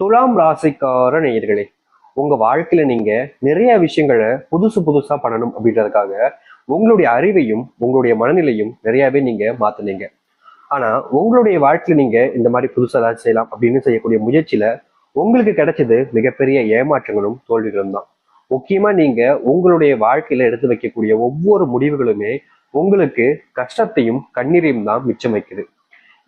துலாம் ராசிக்கார நேயர்களே, உங்க வாழ்க்கையில நீங்க நிறைய விஷயங்களை புதுசு புதுசா பண்ணணும் அப்படின்றதுக்காக உங்களுடைய அறிவையும் உங்களுடைய மனநிலையும் நிறையவே நீங்க மாத்துனீங்க. ஆனா உங்களுடைய வாழ்க்கையில நீங்க இந்த மாதிரி புதுசா ஏதாச்சும் செய்யலாம் அப்படின்னு செய்யக்கூடிய முயற்சியில உங்களுக்கு கிடைச்சது மிகப்பெரிய ஏமாற்றங்களும் தோல்விகளும் தான். முக்கியமா நீங்க உங்களுடைய வாழ்க்கையில எடுத்து வைக்கக்கூடிய ஒவ்வொரு முடிவுகளுமே உங்களுக்கு கஷ்டத்தையும் கண்ணீரையும் தான் மிச்சம் வைக்குது.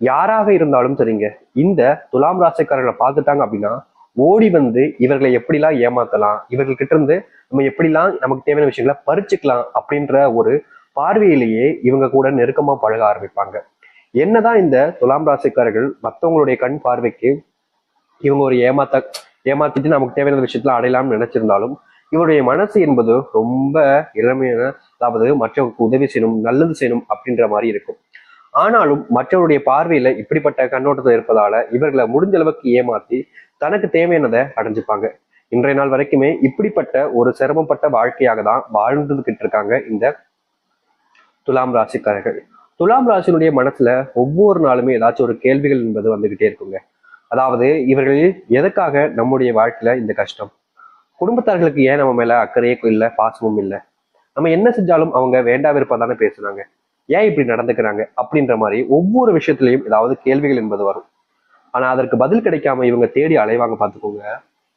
யாராக இருந்தாலும் சரிங்க, இந்த துலாம் ராசிக்காரர்களை பார்த்துட்டாங்க அப்படின்னா ஓடி வந்து இவர்களை எப்படிலாம் ஏமாத்தலாம், இவர்கள் கிட்ட இருந்து நம்ம எப்படிலாம் நமக்கு தேவையான விஷயங்களை பறிச்சுக்கலாம் அப்படின்ற ஒரு பார்வையிலேயே இவங்க கூட நெருக்கமா பழக ஆரம்பிப்பாங்க. என்னதான் இந்த துலாம் ராசிக்காரர்கள் மற்றவங்களுடைய கண் பார்வைக்கு இவங்க ஒரு ஏமாத்திட்டு நமக்கு தேவையான விஷயத்துல அடையலாம்னு நினைச்சிருந்தாலும் இவருடைய மனசு என்பது ரொம்ப இளமையான, அதாவது மற்றவங்களுக்கு உதவி செய்யணும், நல்லது செய்யணும் அப்படின்ற மாதிரி இருக்கும். ஆனாலும் மற்றவருடைய பார்வையில இப்படிப்பட்ட கண்ணோட்டத்தில் இருப்பதால இவர்களை முடிஞ்ச அளவுக்கு ஏமாத்தி தனக்கு தேவையானதை அடைஞ்சுப்பாங்க. இன்றைய நாள் வரைக்குமே இப்படிப்பட்ட ஒரு சிரமப்பட்ட வாழ்க்கையாக தான் வாழ்ந்துகிட்டு இருக்காங்க இந்த துலாம் ராசிக்காரர்கள். துலாம் ராசினுடைய மனசுல ஒவ்வொரு நாளுமே ஏதாச்சும் ஒரு கேள்விகள் என்பது வந்துகிட்டே இருக்குங்க. அதாவது இவர்கள் எதுக்காக நம்முடைய வாழ்க்கையில இந்த கஷ்டம், குடும்பத்தார்களுக்கு ஏன் நம்ம மேல அக்கறையே இல்லை, பாசமும் இல்லை, நம்ம என்ன செஞ்சாலும் அவங்க வேண்டா விருப்பம் பேசுறாங்க, ஏன் இப்படி நடந்துக்கிறாங்க அப்படின்ற மாதிரி ஒவ்வொரு விஷயத்திலையும் ஏதாவது கேள்விகள் என்பது வரும். ஆனா அதற்கு பதில் கிடைக்காம இவங்க தேடி அலைவாங்க பார்த்துக்கோங்க.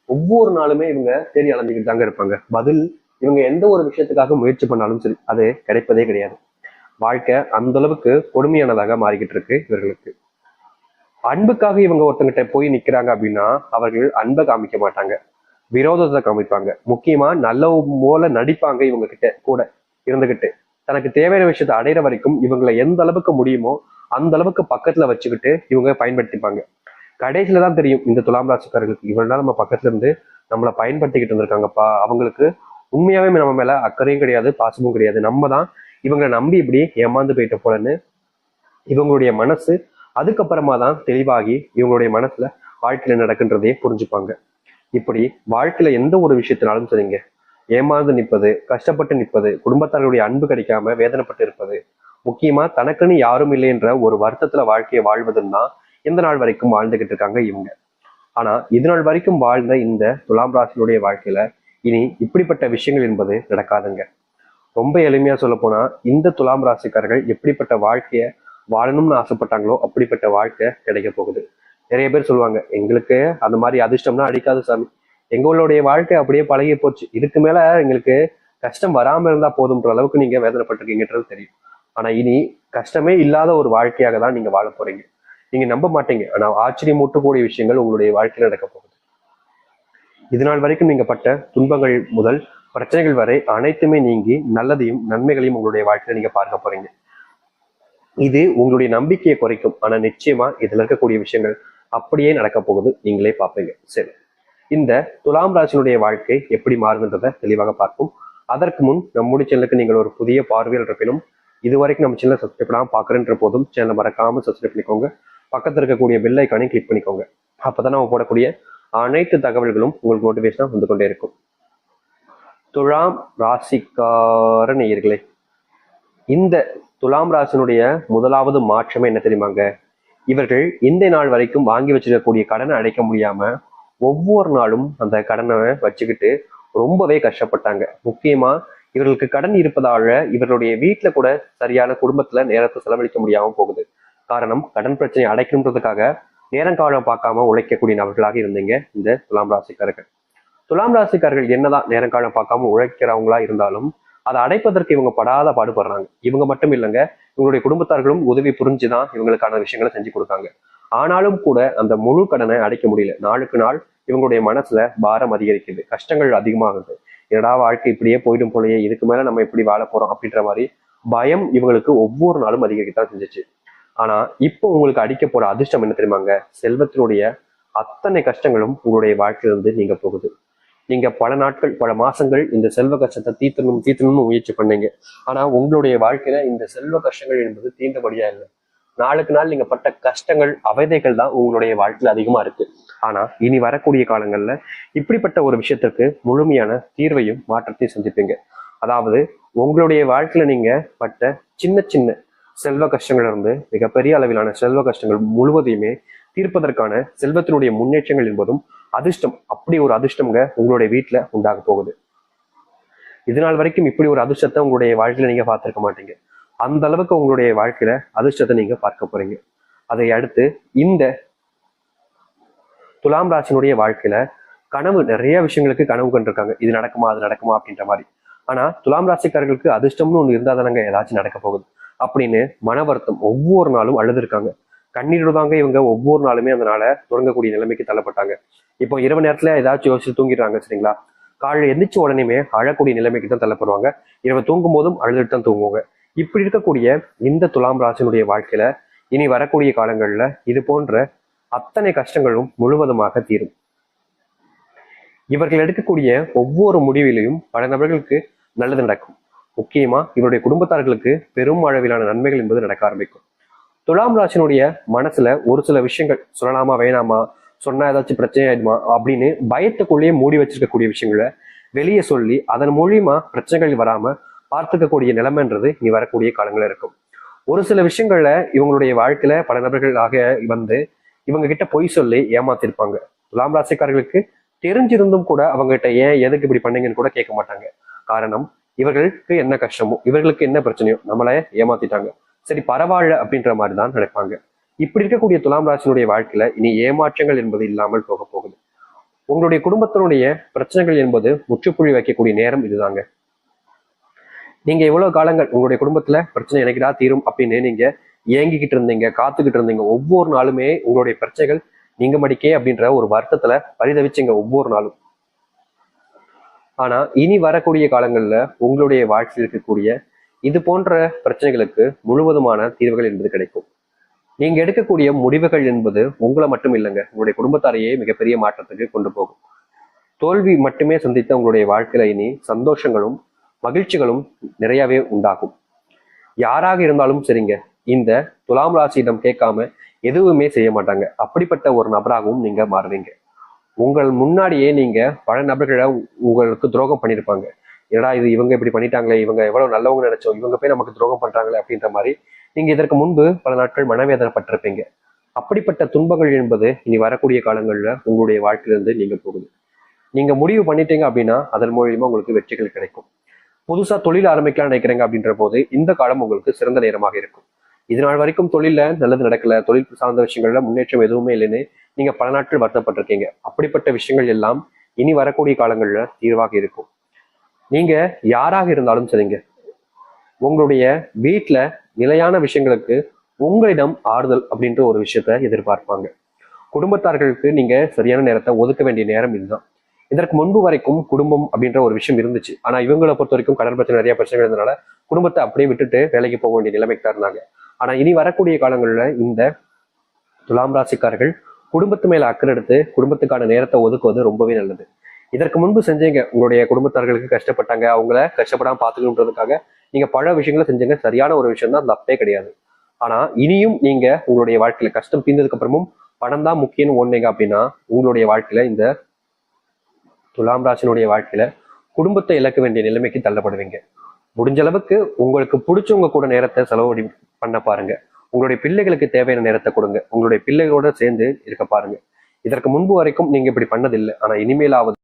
ஒவ்வொரு நாளுமே இவங்க தேடி அலைஞ்சுக்கிட்டு தாங்க இருப்பாங்க. பதில் இவங்க எந்த ஒரு விஷயத்துக்காக முயற்சி பண்ணாலும் சரி அது கிடைப்பதே கிடையாது. வாழ்க்கை அந்த அளவுக்கு கொடுமையானதாக மாறிக்கிட்டு இருக்கு இவர்களுக்கு. அன்புக்காக இவங்க ஒருத்தங்கிட்ட போய் நிக்கிறாங்க அப்படின்னா அவர்கள் அன்பை காமிக்க மாட்டாங்க, விரோதத்தை காமிப்பாங்க. முக்கியமா நல்ல போல நடிப்பாங்க. இவங்க கிட்ட கூட இருந்துகிட்டு தனக்கு தேவையான விஷயத்தை அடையிற வரைக்கும் இவங்களை எந்த அளவுக்கு முடியுமோ அந்த அளவுக்கு பக்கத்துல வச்சுக்கிட்டு இவங்க பயன்படுத்திப்பாங்க. கடைசியில தான் தெரியும் இந்த துலாம் ராசிக்காரர்களுக்கு இவங்க நம்ம பக்கத்துல இருந்து நம்மளை பயன்படுத்திக்கிட்டு இருந்திருக்காங்கப்பா, அவங்களுக்கு உண்மையாவே நம்ம மேல அக்கறையும் கிடையாது, பாசமும் கிடையாது, நம்ம தான் இவங்களை நம்பி இப்படி ஏமாந்து போயிட்ட போலன்னு இவங்களுடைய மனசு அதுக்கப்புறமா தான் தெளிவாகி இவங்களுடைய மனசுல வாழ்க்கையில நடக்குன்றதையே புரிஞ்சுப்பாங்க. இப்படி வாழ்க்கையில எந்த ஒரு விஷயத்தினாலும் சரிங்க, ஏமாந்து நிற்பது, கஷ்டப்பட்டு நிற்பது, குடும்பத்தார்களுடைய அன்பு கிடைக்காம வேதனைப்பட்டு இருப்பது, முக்கியமா தனக்குன்னு யாரும் இல்லை என்ற ஒரு வருத்தத்துல வாழ்க்கையை வாழ்வதுன்னு தான் எந்த நாள் வரைக்கும் வாழ்ந்துகிட்டு இருக்காங்க இவங்க. ஆனா இது நாள் வரைக்கும் வாழ்ந்த இந்த துலாம் ராசினுடைய வாழ்க்கையில இனி இப்படிப்பட்ட விஷயங்கள் என்பது நடக்காதுங்க. ரொம்ப எளிமையா சொல்ல போனா இந்த துலாம் ராசிக்காரர்கள் எப்படிப்பட்ட வாழ்க்கைய வாழணும்னு ஆசைப்பட்டாங்களோ அப்படிப்பட்ட வாழ்க்கை கிடைக்க போகுது. நிறைய பேர் சொல்லுவாங்க, எங்களுக்கு அந்த மாதிரி அதிர்ஷ்டம்னா அடிக்காது சாமி, எங்களுடைய வாழ்க்கை அப்படியே பழகி போச்சு, இதுக்கு மேல எங்களுக்கு கஷ்டம் வராம இருந்தா போதும்ன்ற அளவுக்கு நீங்க வேதனைப்பட்டிருக்கீங்கன்றது தெரியும். ஆனா இனி கஷ்டமே இல்லாத ஒரு வாழ்க்கையாக தான் நீங்க வாழ போறீங்க. நீங்க நம்ப மாட்டீங்க, ஆனா ஆச்சரியமூட்டக்கூடிய விஷயங்கள் உங்களுடைய வாழ்க்கையில நடக்க போகுது. இது நாள் வரைக்கும் நீங்க பட்ட துன்பங்கள் முதல் பிரச்சனைகள் வரை அனைத்துமே நீங்கி நல்லதையும் நன்மைகளையும் உங்களுடைய வாழ்க்கையில நீங்க பார்க்க போறீங்க. இது உங்களுடைய நம்பிக்கையை குறைக்கும், ஆனா நிச்சயமா இதுல இருக்கக்கூடிய விஷயங்கள் அப்படியே நடக்க போகுது, நீங்களே பார்ப்பீங்க. சரி, இந்த துலாம் ராசினுடைய வாழ்க்கை எப்படி மாறுதுன்றதை தெளிவாக பார்ப்போம். அதற்கு முன் நம்முடைய சேனலுக்கு நீங்கள் ஒரு புதிய பார்வையில் இருப்பினும் இதுவரைக்கும் நம்ம சேனலை சப்ஸ்கிரைப் பண்ணாம பாக்குறேன்ற போதும் சேனலை மறக்காம சப்ஸ்கிரைப் பண்ணிக்கோங்க. பக்கத்துல இருக்கக்கூடிய பெல் ஐக்கானையும் கிளிக் பண்ணிக்கோங்க. அப்பதான் நம்ம போடக்கூடிய அனைத்து தகவல்களும் உங்களுக்கு நோட்டிபிகேஷனா வந்து கொண்டே இருக்கும். துலாம் ராசிக்கார நேயர்களே, இந்த துலாம் ராசினுடைய முதலாவது மாற்றமே என்ன தெரியுமாங்க? இவர்கள் இந்த நாள் வரைக்கும் வாங்கி வச்சிருக்கக்கூடிய கடனை அடைக்க முடியாம ஒவ்வொரு நாளும் அந்த கடனை வச்சுக்கிட்டு ரொம்பவே கஷ்டப்பட்டாங்க. முக்கியமா இவர்களுக்கு கடன் இருப்பதால இவர்களுடைய வீட்டுல கூட சரியான குடும்பத்துல நேரத்தை செலவழிக்க முடியாம போகுது. காரணம், கடன் பிரச்சனையை அடைக்கணுன்றதுக்காக நேரங்காலம் பார்க்காம உழைக்கக்கூடிய நபர்களாக இருந்தீங்க இந்த துலாம் ராசிக்காரர்கள். துலாம் ராசிக்காரர்கள் என்னதான் நேரங்காலம் பார்க்காம உழைக்கிறவங்களா இருந்தாலும் அதை அடைப்பதற்கு இவங்க படாத பாடுபடுறாங்க. இவங்க மட்டும் இல்லைங்க, இவங்களுடைய குடும்பத்தார்களும் உதவி புரிஞ்சுதான் இவங்களுக்கான விஷயங்களை செஞ்சு கொடுத்தாங்க. ஆனாலும் கூட அந்த முழு கடனை அடைக்க முடியல. நாளுக்கு நாள் இவங்களுடைய மனசுல பாரம் அதிகரிக்குது, கஷ்டங்கள் அதிகமாகுது. என்னடா வாழ்க்கை இப்படியே போயிடும் போலயே, இதுக்கு மேல நம்ம எப்படி வாழ போறோம் அப்படின்ற மாதிரி பயம் இவங்களுக்கு ஒவ்வொரு நாளும் அதிகரிக்கத்தான் செஞ்சுச்சு. ஆனா இப்போ உங்களுக்கு அடிக்க போற அதிர்ஷ்டம் என்ன தெரியுமாங்க? செல்வத்தினுடைய அத்தனை கஷ்டங்களும் உங்களுடைய வாழ்க்கையிலிருந்து நீங்க போகுது. நீங்க பல நாட்கள் பல மாசங்கள் இந்த செல்வ கஷ்டத்தை தீர்த்தணும்னு முயற்சி பண்ணீங்க. ஆனா உங்களுடைய வாழ்க்கையில இந்த செல்வ கஷ்டங்கள் என்பது தீண்டபடியா இல்லை. நாளுக்கு நாள் நீங்க பட்ட கஷ்டங்கள் அவதைகள் தான் உங்களுடைய வாழ்க்கையில அதிகமா இருக்கு. ஆனா இனி வரக்கூடிய காலங்கள்ல இப்படிப்பட்ட ஒரு விஷயத்திற்கு முழுமையான தீர்வையும் மாற்றத்தையும் சந்திப்பீங்க. அதாவது உங்களுடைய வாழ்க்கையில நீங்க பட்ட சின்ன சின்ன செல்வ கஷ்டங்கள் இருந்து மிகப்பெரிய அளவிலான செல்வ கஷ்டங்கள் முழுவதையுமே தீர்ப்பதற்கான செல்வத்தினுடைய முன்னேற்றங்கள் என்பதும் அதிர்ஷ்டம், அப்படி ஒரு அதிர்ஷ்டம்ங்க உங்களுடைய வீட்டுல உண்டாக போகுது. இது நாள் வரைக்கும் இப்படி ஒரு அதிர்ஷ்டத்தை உங்களுடைய வாழ்க்கையில நீங்க பார்த்திருக்க மாட்டீங்க. அந்த அளவுக்கு உங்களுடைய வாழ்க்கையில அதிர்ஷ்டத்தை நீங்க பார்க்க போறீங்க. அதை அடுத்து இந்த துலாம் ராசினுடைய வாழ்க்கையில கனவு, நிறைய விஷயங்களுக்கு கனவு கண்டிருக்காங்க. இது நடக்குமா அது நடக்குமா அப்படின்ற மாதிரி. ஆனா துலாம் ராசிக்காரர்களுக்கு அதிர்ஷ்டம்னு ஒண்ணு இருந்தா தானங்க ஏதாச்சும் நடக்க போகுது அப்படின்னு மன வருத்தம் ஒவ்வொரு நாளும் அழுதுருக்காங்க. கண்ணீரோட தாங்க இவங்க ஒவ்வொரு நாளுமே அதனால தொடங்கக்கூடிய நிலைமைக்கு தள்ளப்பட்டாங்க. இப்போ இரவு நேரத்துல ஏதாச்சும் யோசிச்சு தூங்கிடுறாங்க சரிங்களா, காலையில எந்திரிச்ச உடனேயுமே அழக்கூடிய நிலைமைக்கு தான் தள்ளப்படுவாங்க. இரவு தூங்கும் போதும் அழுதுட்டு தான் தூங்குவாங்க. இப்படி இருக்கக்கூடிய இந்த துலாம் ராசினுடைய வாழ்க்கையில இனி வரக்கூடிய காலங்கள்ல இது போன்ற அத்தனை கஷ்டங்களும் முழுவதுமாக தீரும். இவர்கள் எடுக்கக்கூடிய ஒவ்வொரு முடிவிலையும் பல நபர்களுக்கு நல்லது நடக்கும். முக்கியமா இவருடைய குடும்பத்தார்களுக்கு பெரும் அளவிலான நன்மைகள் என்பது நடக்க ஆரம்பிக்கும். துலாம் ராசினுடைய மனசுல ஒரு சில விஷயங்கள் சொல்லலாமா வேணாமா, சொன்னா ஏதாச்சும் பிரச்சனை ஆயிடுமா அப்படின்னு பயத்துக்குள்ளேயே மூடி வச்சிருக்கக்கூடிய விஷயங்களை வெளியே சொல்லி அதன் மூலியமா பிரச்சனைகள் வராம பார்த்துக்கக்கூடிய நிலைமைன்றது இனி வரக்கூடிய காலங்கள் இருக்கும். ஒரு சில விஷயங்கள்ல இவங்களுடைய வாழ்க்கையில பல நபர்கள் ஆக வந்து இவங்க கிட்ட பொய் சொல்லி ஏமாத்திருப்பாங்க. துலாம் ராசிக்காரர்களுக்கு தெரிஞ்சிருந்தும் கூட அவங்க கிட்ட ஏன் எதுக்கு இப்படி பண்ணீங்கன்னு கூட கேட்க மாட்டாங்க. காரணம், இவர்களுக்கு என்ன கஷ்டமோ இவர்களுக்கு என்ன பிரச்சனையோ நம்மள ஏமாத்திட்டாங்க, சரி பரவாயில்ல அப்படின்ற மாதிரி தான் நினைப்பாங்க. இப்படி இருக்கக்கூடிய துலாம் ராசினுடைய வாழ்க்கையில இனி ஏமாற்றங்கள் என்பது இல்லாமல் போக போகுது. உங்களுடைய குடும்பத்தினுடைய பிரச்சனைகள் என்பது முற்றுப்புள்ளி வைக்கக்கூடிய நேரம் இதுதாங்க. நீங்க எவ்வளவு காலங்கள் உங்களுடைய குடும்பத்துல பிரச்சனை எனக்குடா தீரும் அப்படின்னு நீங்க ஏங்கிக்கிட்டு இருந்தீங்க, காத்துக்கிட்டு இருந்தீங்க. ஒவ்வொரு நாளுமே உங்களுடைய பிரச்சனைகள் நீங்க மடிக்கே அப்படின்ற ஒரு வருத்தத்துல பரிதவிச்சீங்க ஒவ்வொரு நாளும். ஆனா இனி வரக்கூடிய காலங்கள்ல உங்களுடைய வாழ்க்கையில் இருக்கக்கூடிய இது போன்ற பிரச்சனைகளுக்கு முழுவதுமான தீர்வுகள் என்பது கிடைக்கும். நீங்க எடுக்கக்கூடிய முடிவுகள் என்பது உங்களை மட்டும் இல்லைங்க, உங்களுடைய குடும்பத்தாரையே மிகப்பெரிய மாற்றத்துக்கு கொண்டு போகும். தோல்வி மட்டுமே சந்தித்த உங்களுடைய வாழ்க்கையில இனி சந்தோஷங்களும் மகிழ்ச்சிகளும் நிறையவே உண்டாகும். யாராக இருந்தாலும் சரிங்க, இந்த துலாம் ராசியிடம் கேட்காம எதுவுமே செய்ய மாட்டாங்க. அப்படிப்பட்ட ஒரு நபராகவும் நீங்க மாறுவீங்க. உங்கள் முன்னாடியே நீங்க பல நபர்களை உங்களுக்கு துரோகம் பண்ணியிருப்பாங்க. ஏடா இது இவங்க இப்படி பண்ணிட்டாங்களே, இவங்க எவ்வளவு நல்லவங்க நினைச்சோம், இவங்க போய் நமக்கு துரோகம் பண்றாங்களே அப்படின்ற மாதிரி நீங்க இதற்கு முன்பு பல நாட்கள் மனவேதனைப்பட்டிருப்பீங்க. அப்படிப்பட்ட துன்பங்கள் என்பது இனி வரக்கூடிய காலங்கள்ல உங்களுடைய வாழ்க்கையிலிருந்து நீங்க போகுது. நீங்க முடிவு பண்ணிட்டீங்க அப்படின்னா அதன் மூலியமா உங்களுக்கு வெற்றிகள் கிடைக்கும். புதுசா தொழில் ஆரம்பிக்கலாம் நினைக்கிறீங்க அப்படின்ற போது இந்த காலம் உங்களுக்கு சிறந்த நேரமாக இருக்கும். இது நாள் வரைக்கும் தொழில நல்லது நடக்கல, தொழில் சார்ந்த விஷயங்கள்ல முன்னேற்றம் எதுவுமே இல்லைன்னு நீங்க பல நாட்கள் வருத்தப்பட்டிருக்கீங்க. அப்படிப்பட்ட விஷயங்கள் எல்லாம் இனி வரக்கூடிய காலங்கள்ல தீர்வாக இருக்கும். நீங்க யாராக இருந்தாலும் சரிங்க, உங்களுடைய வீட்டுல நிலையான விஷயங்களுக்கு உங்களிடம் ஆறுதல் அப்படின்ற ஒரு விஷயத்த எதிர்பார்ப்பாங்க. குடும்பத்தார்களுக்கு நீங்க சரியான நேரத்தை ஒதுக்க வேண்டிய நேரம் இதுதான். இதற்கு முன்பு வரைக்கும் குடும்பம் அப்படின்ற ஒரு விஷயம் இருந்துச்சு. ஆனா இவங்களை பொறுத்த வரைக்கும் கடன் பிரச்சனை, நிறைய பிரச்சனைகள் இருந்தனால குடும்பத்தை அப்படியே விட்டுட்டு வேலைக்கு போக வேண்டிய நிலைமைக்கு தான் இருந்தாங்க. ஆனா இனி வரக்கூடிய காலங்கள்ல இந்த துலாம் ராசிக்காரர்கள் குடும்பத்து மேல அக்கறை எடுத்து குடும்பத்துக்கான நேரத்தை ஒதுக்குவது ரொம்பவே நல்லது. இதற்கு முன்பு செஞ்சீங்க, உங்களுடைய குடும்பத்தார்களுக்கு கஷ்டப்பட்டாங்க, அவங்கள கஷ்டப்படாம பாத்துக்கணுன்றதுக்காக நீங்க பல விஷயங்களை செஞ்சீங்க. சரியான ஒரு விஷயம் தான், தப்பே கிடையாது. ஆனா இனியும் நீங்க உங்களுடைய வாழ்க்கையில கஷ்டம் தீர்ந்ததுக்கு அப்புறமும் பணம் தான் முக்கியம்னு ஒன்னீங்க அப்படின்னா உங்களுடைய வாழ்க்கையில இந்த துலாம் ராசினுடைய வாழ்க்கையில குடும்பத்தை இழக்க வேண்டிய நிலைமைக்கு தள்ளப்படுவீங்க. முடிஞ்ச அளவுக்கு உங்களுக்கு பிடிச்சவங்க கூட நேரத்தை செலவு பண்ண பாருங்க. உங்களுடைய பிள்ளைகளுக்கு தேவையான நேரத்தை கொடுங்க. உங்களுடைய பிள்ளைகளோட சேர்ந்து இருக்க பாருங்க. இதற்கு முன்பு வரைக்கும் நீங்க இப்படி பண்ணதில்லை, ஆனா இனிமேலாவது